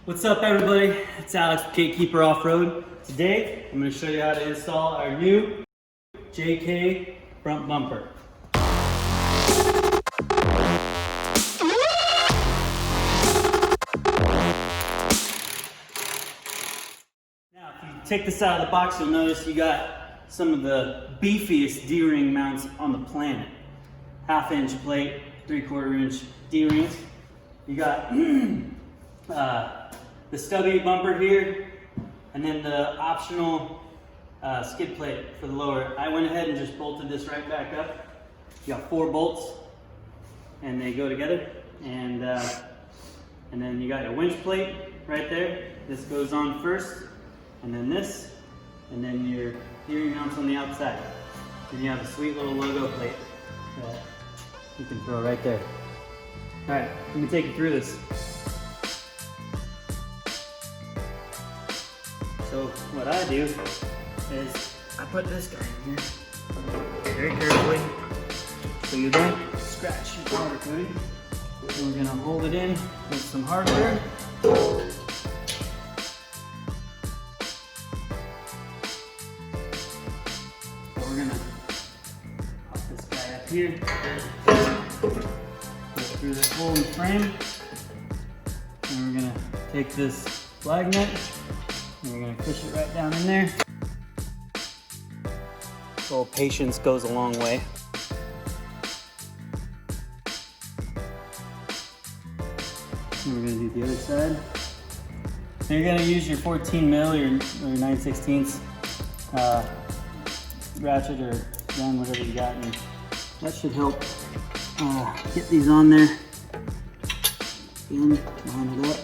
What's up everybody? It's Alex with Gatekeeper Off-Road. Today I'm going to show you how to install our new JK front bumper. Now if you take this out of the box, you'll notice you got some of the beefiest D-ring mounts on the planet. 1/2 inch plate, 3/4 inch D-rings. You got the Stubby bumper here, and then the optional skid plate for the lower. I went ahead and just bolted this right back up. You got 4 bolts, and they go together. And then you got your winch plate right there. This goes on first, and then this, and then your gearing mounts on the outside. Then you have a sweet little logo plate that you can throw right there. All right, let me take you through this. So what I do is I put this guy in here very carefully so you don't scratch your powder coating. So we're gonna hold it in with some hardware. So we're gonna pop this guy up here, go through this hole in the frame, and we're gonna take this flag nut and we're gonna push it right down in there. A little patience goes a long way. And we're gonna do the other side. And you're gonna use your 14 mil or 9/16 ratchet or gun, whatever you got, and that should help get these on there. Again, line it up.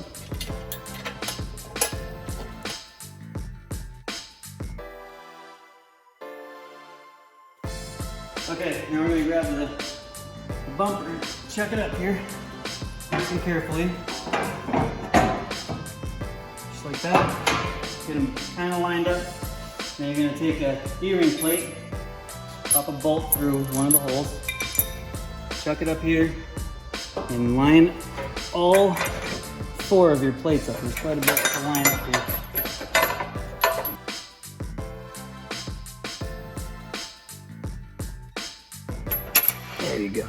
Okay, now we're going to grab the bumper, check it up here, nice and carefully, just like that. Get them kind of lined up. Then you're going to take a D-ring plate, pop a bolt through one of the holes, chuck it up here, and line all 4 of your plates up. There's quite a bit to line up here. There you go.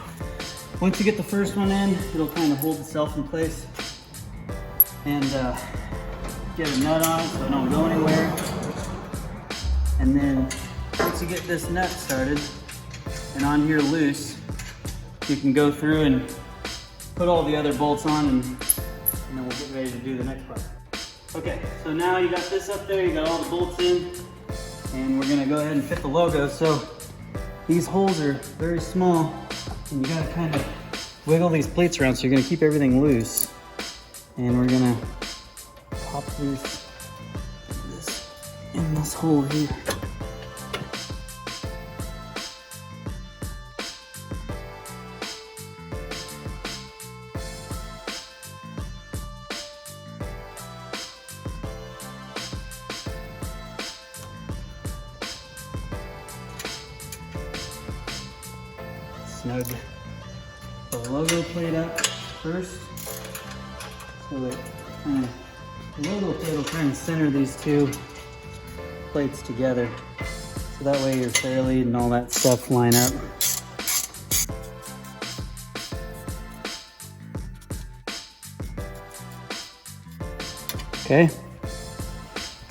Once you get the first one in, it'll kind of hold itself in place, and get a nut on it so it don't go anywhere. And then once you get this nut started and on here loose, you can go through and put all the other bolts on, and then we'll get ready to do the next part. Okay, so now you got this up there, you got all the bolts in, and we're gonna go ahead and fit the logo. So these holes are very small, and you gotta kind of wiggle these plates around so you're gonna keep everything loose. And we're gonna pop this in this hole here. Snug the logo plate up first, so that the logo plate will kind of center these 2 plates together, so that way your fairlead and all that stuff line up. Okay,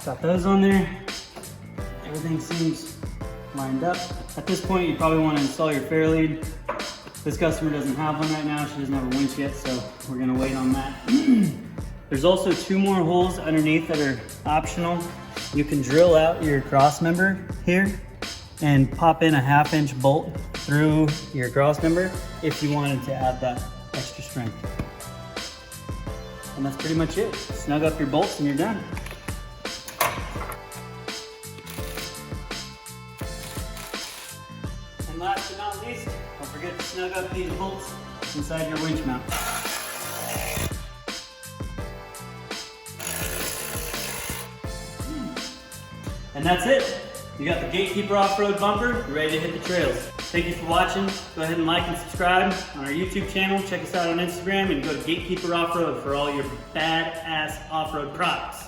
got those on there. Everything seems lined up. At this point, you probably want to install your fairlead. This customer doesn't have one right now. She doesn't have a winch yet, so we're gonna wait on that. There's also 2 more holes underneath that are optional. You can drill out your cross member here and pop in a 1/2 inch bolt through your cross member if you wanted to add that extra strength. And that's pretty much it. Snug up your bolts and you're done. And last but not least, don't forget to snug up these bolts inside your winch mount. And that's it. You got the Gatekeeper off-road bumper, ready to hit the trails. Thank you for watching. Go ahead and like and subscribe on our YouTube channel. Check us out on Instagram and go to Gatekeeper Off-Road for all your badass off-road products.